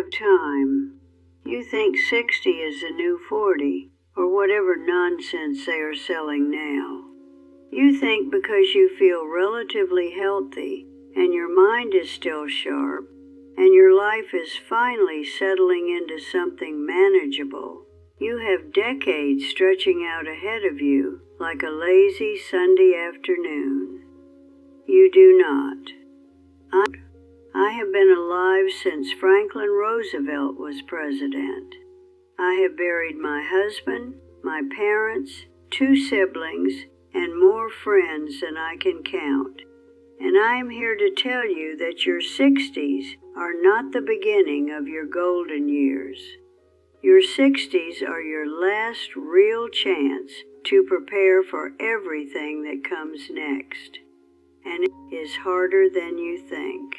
time. You think 60 is the new 40, or whatever nonsense they are selling now. You think because you feel relatively healthy and your mind is still sharp and your life is finally settling into something manageable, you have decades stretching out ahead of you like a lazy Sunday afternoon. You do not. I have been alive since Franklin Roosevelt was president. I have buried my husband, my parents, 2 siblings, and more friends than I can count. And I am here to tell you that your 60s are not the beginning of your golden years. Your 60s are your last real chance to prepare for everything that comes next. And it is harder than you think.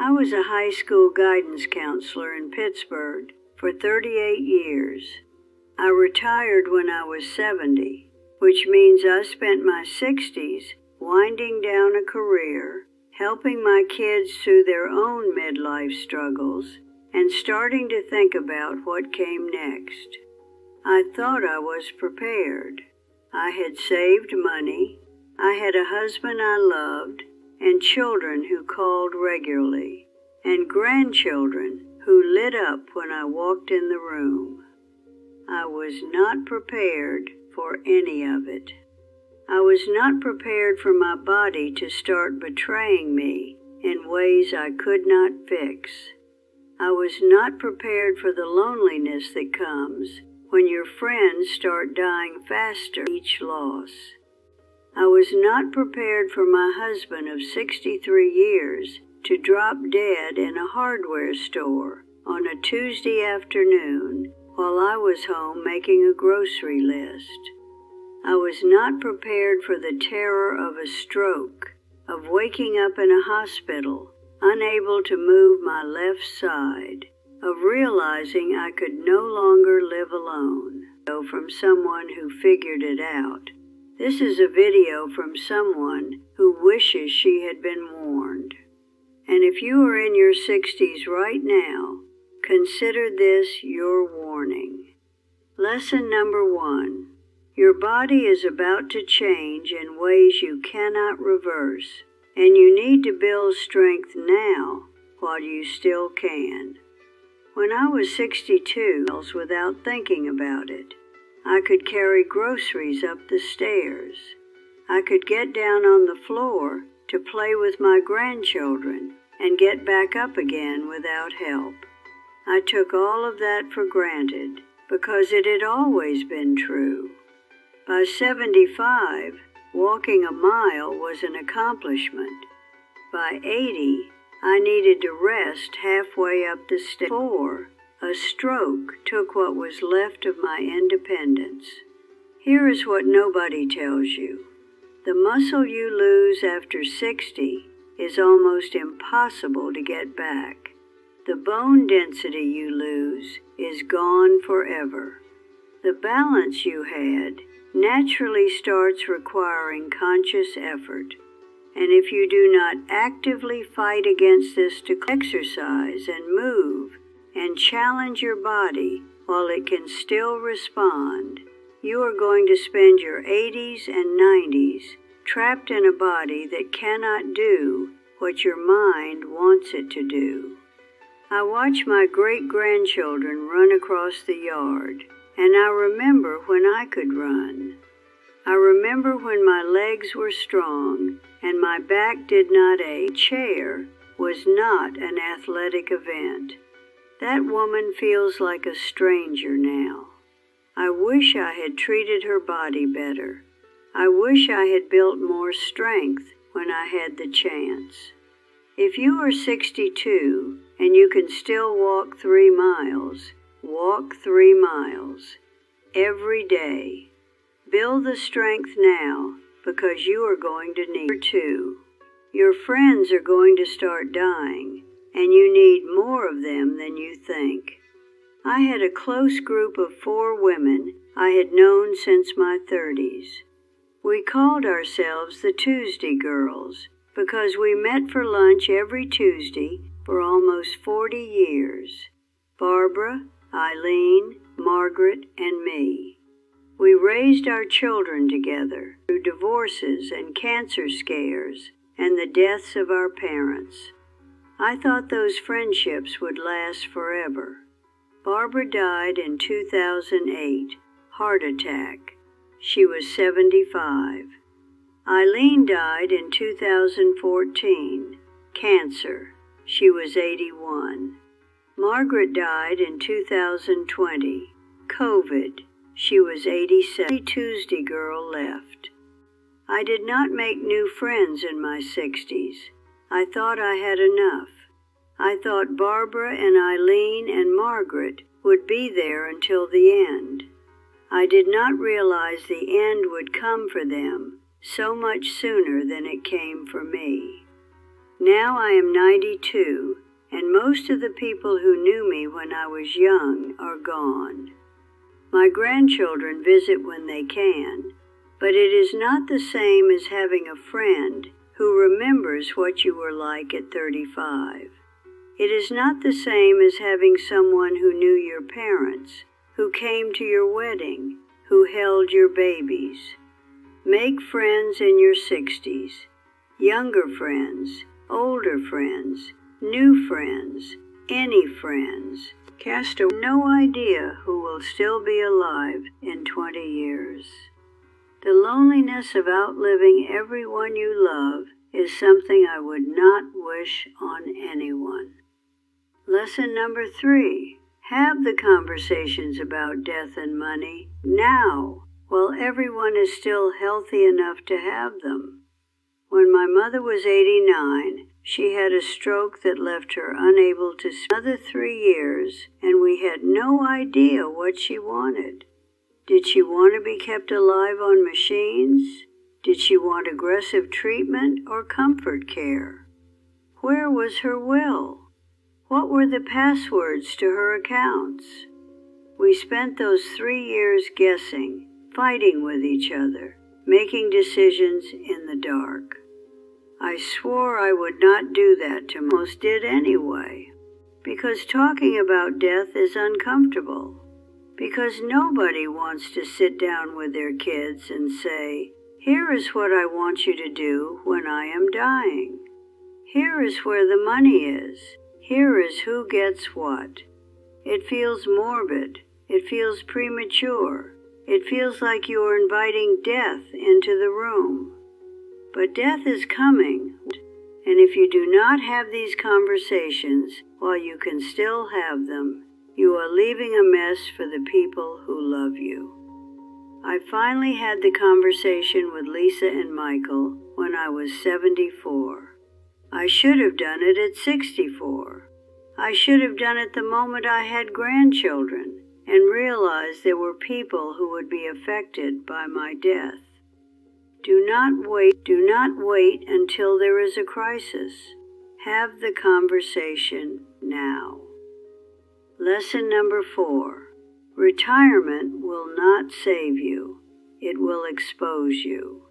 I was a high school guidance counselor in Pittsburgh for 38 years. I retired when I was 70, which means I spent my 60s winding down a career, helping my kids through their own midlife struggles, and starting to think about what came next. I thought I was prepared. I had saved money. I had a husband I loved, and children who called regularly, and grandchildren who lit up when I walked in the room. I was not prepared for any of it. I was not prepared for my body to start betraying me in ways I could not fix. I was not prepared for the loneliness that comes when your friends start dying faster each loss. I was not prepared for my husband of 63 years to drop dead in a hardware store on a Tuesday afternoon while I was home making a grocery list. I was not prepared for the terror of a stroke, of waking up in a hospital, unable to move my left side, of realizing I could no longer live alone. From someone who figured it out. This is a video from someone who wishes she had been warned. And if you are in your 60s right now, consider this your warning. Lesson number 1. Your body is about to change in ways you cannot reverse, and you need to build strength now while you still can. When I was 62, without thinking about it, I could carry groceries up the stairs. I could get down on the floor to play with my grandchildren and get back up again without help. I took all of that for granted because it had always been true. By 75, walking a mile was an accomplishment. By 80, I needed to rest halfway up the stairs. 4, a stroke took what was left of my independence. Here is what nobody tells you. The muscle you lose after 60 is almost impossible to get back. The bone density you lose is gone forever. The balance you had naturally starts requiring conscious effort. And if you do not actively fight against this to exercise and move and challenge your body while it can still respond, you are going to spend your 80s and 90s trapped in a body that cannot do what your mind wants it to do. I watch my great-grandchildren run across the yard, and I remember when I could run. I remember when my legs were strong and my back did not ache. Chair was not an athletic event. That woman feels like a stranger now. I wish I had treated her body better. I wish I had built more strength when I had the chance. If you are 62 and you can still walk 3 miles, walk 3 miles every day. Build the strength now because you are going to need it. 2. Your friends are going to start dying, and you need more of them than you think. I had a close group of 4 women I had known since my 30s. We called ourselves the Tuesday Girls because we met for lunch every Tuesday for almost 40 years. Eileen, Margaret, and me. We raised our children together through divorces and cancer scares and the deaths of our parents. I thought those friendships would last forever. Barbara died in 2008, heart attack. She was 75. Eileen died in 2014, cancer. She was 81. Margaret died in 2020, COVID. She was 87. Only Tuesday girl left. I did not make new friends in my 60s. I thought I had enough. I thought Barbara and Eileen and Margaret would be there until the end. I did not realize the end would come for them so much sooner than it came for me. Now I am 92, and most of the people who knew me when I was young are gone. My grandchildren visit when they can, but it is not the same as having a friend who remembers what you were like at 35. It is not the same as having someone who knew your parents, who came to your wedding, who held your babies. Make friends in your 60s, younger friends, older friends, new friends, any friends. Cast no idea who will still be alive in 20 years. The loneliness of outliving everyone you love is something I would not wish on anyone. Lesson number 3. Have the conversations about death and money now, while everyone is still healthy enough to have them. When my mother was 89, she had a stroke that left her unable to speak. Another 3 years, and we had no idea what she wanted. Did she want to be kept alive on machines? Did she want aggressive treatment or comfort care? Where was her will? What were the passwords to her accounts? We spent those 3 years guessing, fighting with each other, making decisions in the dark. I swore I would not do that to most did anyway, because talking about death is uncomfortable, because nobody wants to sit down with their kids and say, "Here is what I want you to do when I am dying. Here is where the money is. Here is who gets what." It feels morbid. It feels premature. It feels like you are inviting death into the room. But death is coming, and if you do not have these conversations while you can still have them, you are leaving a mess for the people who love you. I finally had the conversation with Lisa and Michael when I was 74. I should have done it at 64. I should have done it the moment I had grandchildren and realized there were people who would be affected by my death. Do not wait until there is a crisis. Have the conversation now. Lesson number 4. Retirement will not save you. It will expose you.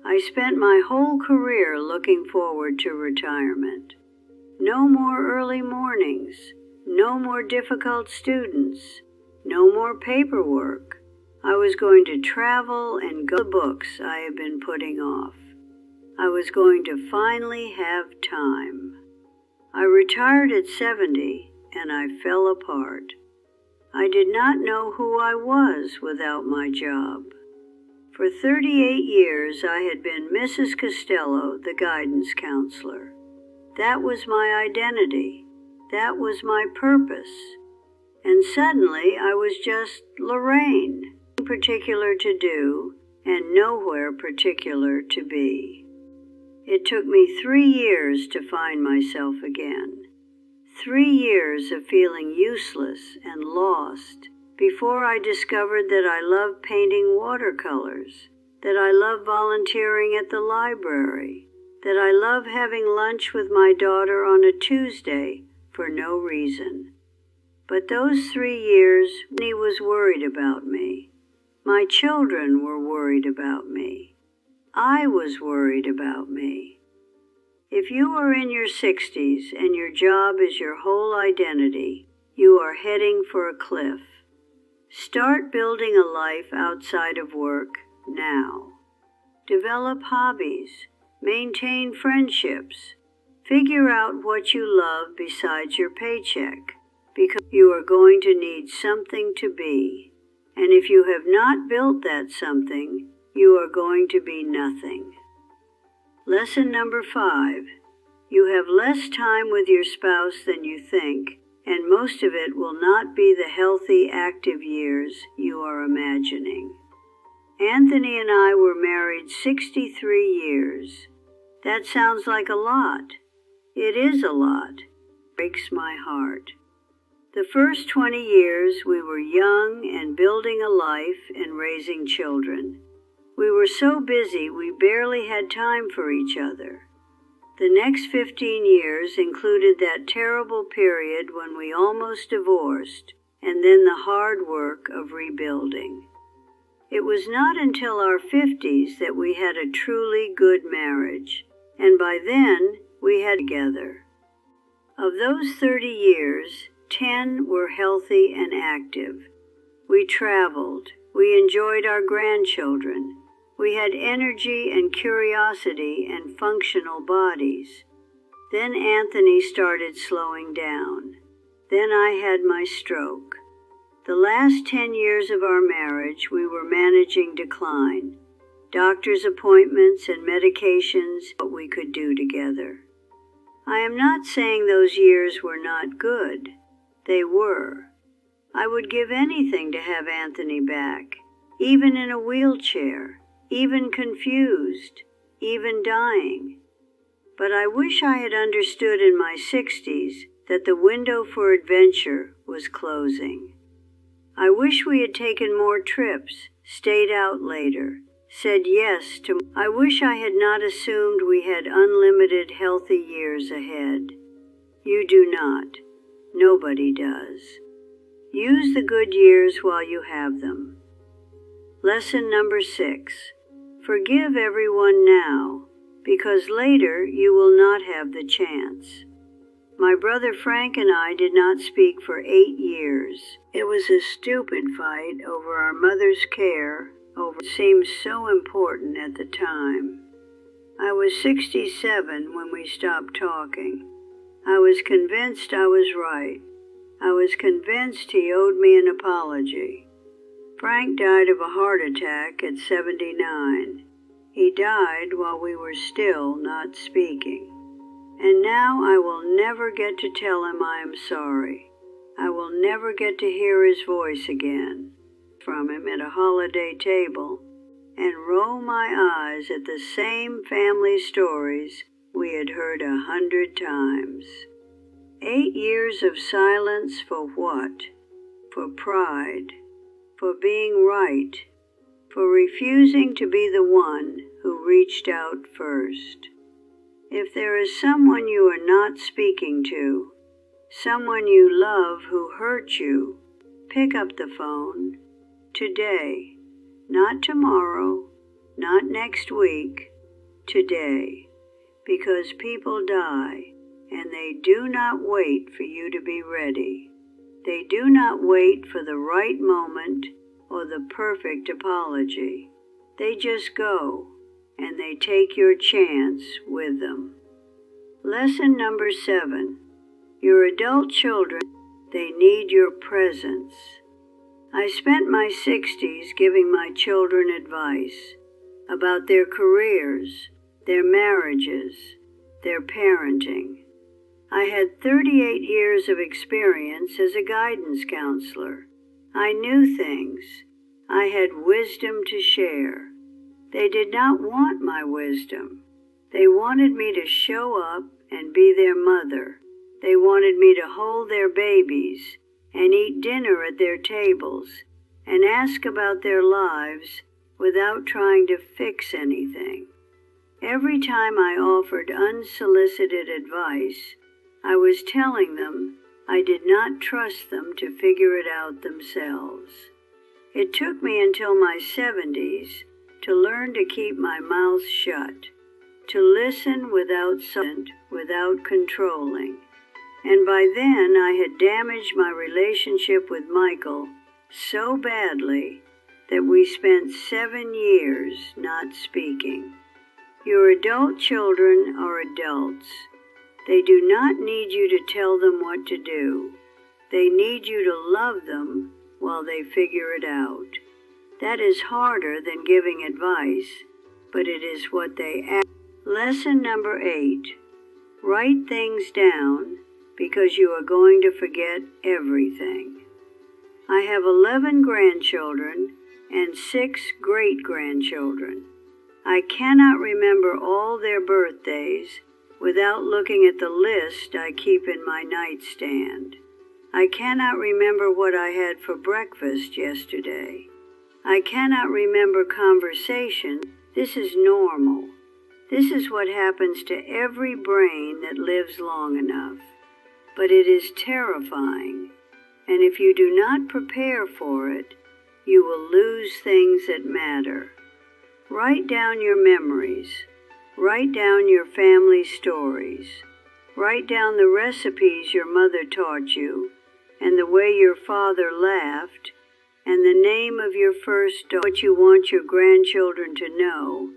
I spent my whole career looking forward to retirement. No more early mornings. No more difficult students. No more paperwork. I was going to travel and go to books I have been putting off. I was going to finally have time. I retired at 70 and I fell apart. I did not know who I was without my job. For 38 years I had been Mrs. Costello, the guidance counselor. That was my identity. That was my purpose. And suddenly I was just Lorraine. Particular to do and nowhere particular to be. It took me 3 years to find myself again. 3 years of feeling useless and lost before I discovered that I love painting watercolors, that I love volunteering at the library, that I love having lunch with my daughter on a Tuesday for no reason. But those 3 years, he was worried about me. My children were worried about me. I was worried about me. If you are in your 60s and your job is your whole identity, you are heading for a cliff. Start building a life outside of work now. Develop hobbies. Maintain friendships. Figure out what you love besides your paycheck, because you are going to need something to be. And if you have not built that something, you are going to be nothing. Lesson number 5. You have less time with your spouse than you think, and most of it will not be the healthy, active years you are imagining. Anthony and I were married 63 years. That sounds like a lot. It is a lot. It breaks my heart. The first 20 years we were young and building a life and raising children. We were so busy we barely had time for each other. The next 15 years included that terrible period when we almost divorced, and then the hard work of rebuilding. It was not until our 50s that we had a truly good marriage, and by then we had together. Of those 30 years, 10 were healthy and active. We traveled. We enjoyed our grandchildren. We had energy and curiosity and functional bodies. Then Anthony started slowing down. Then I had my stroke. The last 10 years of our marriage, we were managing decline. Doctor's appointments and medications, what we could do together. I am not saying those years were not good. They were. I would give anything to have Anthony back, even in a wheelchair, even confused, even dying. But I wish I had understood in my 60s that the window for adventure was closing. I wish we had taken more trips, stayed out later, said yes to. I wish I had not assumed we had unlimited healthy years ahead. You do not. Nobody does. Use the good years while you have them. Lesson number 6. Forgive everyone now, because later you will not have the chance. My brother Frank and I did not speak for 8 years. It was a stupid fight over our mother's care. It seemed so important at the time. I was 67 when we stopped talking. I was convinced I was right. I was convinced he owed me an apology. Frank died of a heart attack at 79. He died while we were still not speaking. And now I will never get to tell him I am sorry. I will never get to hear his voice again from him at a holiday table and roll my eyes at the same family stories we had heard 100 times. 8 years of silence for what? For pride, for being right, for refusing to be the one who reached out first. If there is someone you are not speaking to, someone you love who hurt you, pick up the phone today, not tomorrow, not next week, today, because people die and they do not wait for you to be ready. They do not wait for the right moment or the perfect apology. They just go, and they take your chance with them. Lesson number 7. Your adult children, they need your presence. I spent my 60s giving my children advice about their careers, their marriages, their parenting. I had 38 years of experience as a guidance counselor. I knew things. I had wisdom to share. They did not want my wisdom. They wanted me to show up and be their mother. They wanted me to hold their babies and eat dinner at their tables and ask about their lives without trying to fix anything. Every time I offered unsolicited advice, I was telling them I did not trust them to figure it out themselves. It took me until my 70s to learn to keep my mouth shut, to listen without controlling, And by then I had damaged my relationship with Michael so badly that we spent 7 years not speaking. Your adult children are adults. They do not need you to tell them what to do. They need you to love them while they figure it out. That is harder than giving advice, but it is what they ask. Lesson number 8. Write things down because you are going to forget everything. I have 11 grandchildren and 6 great-grandchildren. I cannot remember all their birthdays without looking at the list I keep in my nightstand. I cannot remember what I had for breakfast yesterday. I cannot remember conversation. This is normal. This is what happens to every brain that lives long enough. But it is terrifying, and if you do not prepare for it, you will lose things that matter. Write down your memories. Write down your family stories. Write down the recipes your mother taught you, and the way your father laughed, and the name of your first dog. What you want your grandchildren to know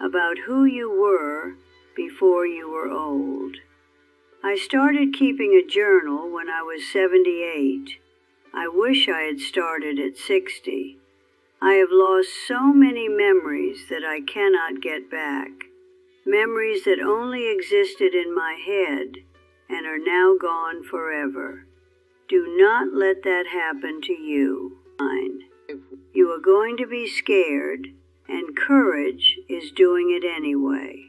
about who you were before you were old. I started keeping a journal when I was 78. I wish I had started at 60. I have lost so many memories that I cannot get back. Memories that only existed in my head and are now gone forever. Do not let that happen to you. You are going to be scared, and courage is doing it anyway.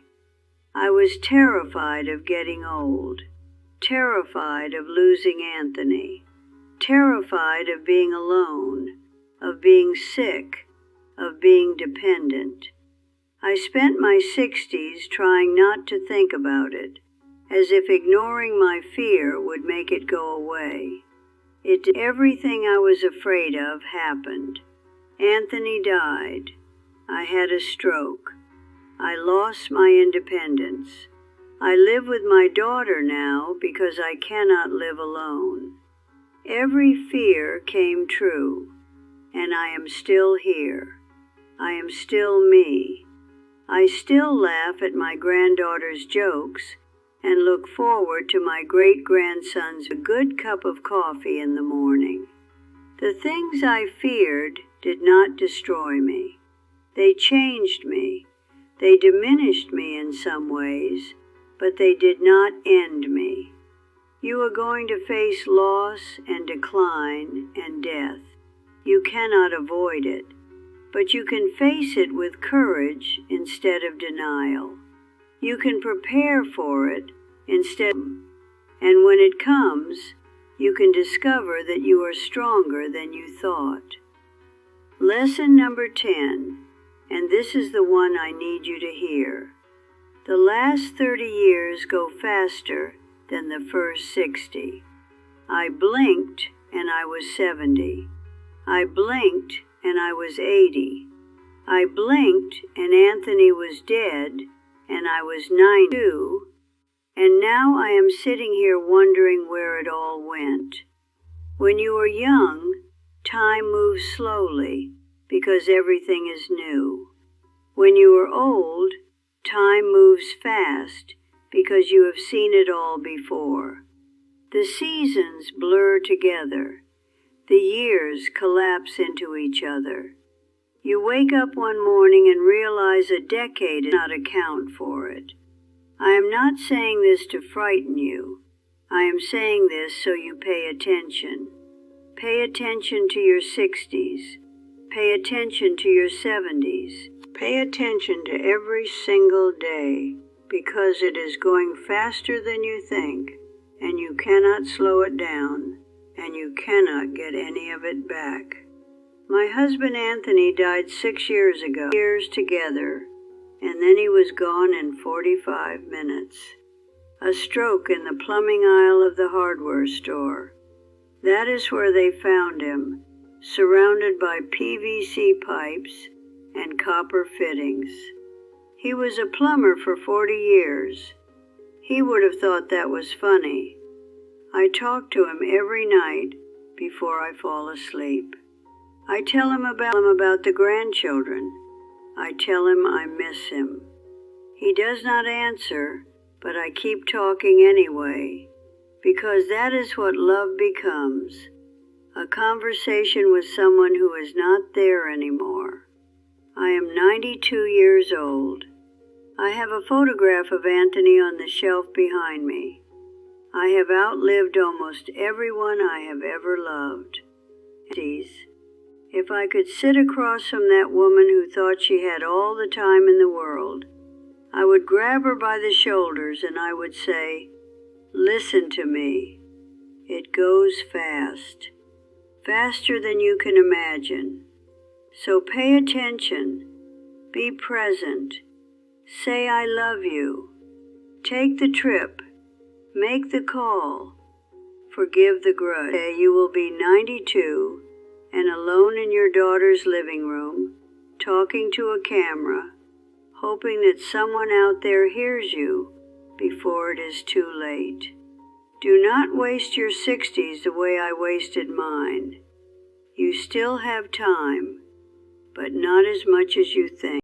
I was terrified of getting old, terrified of losing Anthony, terrified of being alone, of being sick, of being dependent. I spent my 60s trying not to think about it, as if ignoring my fear would make it go away. Everything I was afraid of happened. Anthony died. I had a stroke. I lost my independence. I live with my daughter now because I cannot live alone. Every fear came true, and I am still here. I am still me. I still laugh at my granddaughter's jokes and look forward to my great-grandson's good cup of coffee in the morning. The things I feared did not destroy me. They changed me. They diminished me in some ways, but they did not end me. You are going to face loss and decline and death. You cannot avoid it, but you can face it with courage instead of denial. You can prepare for it instead, and when it comes, you can discover that you are stronger than you thought. Lesson number 10, and this is the one I need you to hear. The last 30 years go faster than the first 60. I blinked and I was 70. I blinked and I was 80. I blinked and Anthony was dead and I was 92. And now I am sitting here wondering where it all went. When you are young, time moves slowly because everything is new. When you are old, time moves fast because you have seen it all before. The seasons blur together. The years collapse into each other. You wake up one morning and realize a decade does not account for it. I am not saying this to frighten you. I am saying this so you pay attention. Pay attention to your 60s. Pay attention to your 70s. Pay attention to every single day, because it is going faster than you think, and you cannot slow it down, and you cannot get any of it back. My husband Anthony died 6 years ago. Years together, and then he was gone in 45 minutes. A stroke in the plumbing aisle of the hardware store. That is where they found him, surrounded by PVC pipes and copper fittings. He was a plumber for 40 years. He would have thought that was funny. I talk to him every night before I fall asleep. I tell him about the grandchildren. I tell him I miss him. He does not answer, but I keep talking anyway, because that is what love becomes, a conversation with someone who is not there anymore. I am 92 years old. I have a photograph of Anthony on the shelf behind me. I have outlived almost everyone I have ever loved. If I could sit across from that woman who thought she had all the time in the world, I would grab her by the shoulders and I would say, "Listen to me. It goes fast, faster than you can imagine. So pay attention, be present, say I love you, take the trip, make the call, forgive the grudge." You will be 92 and alone in your daughter's living room, talking to a camera, hoping that someone out there hears you before it is too late. Do not waste your 60s the way I wasted mine. You still have time, but not as much as you think.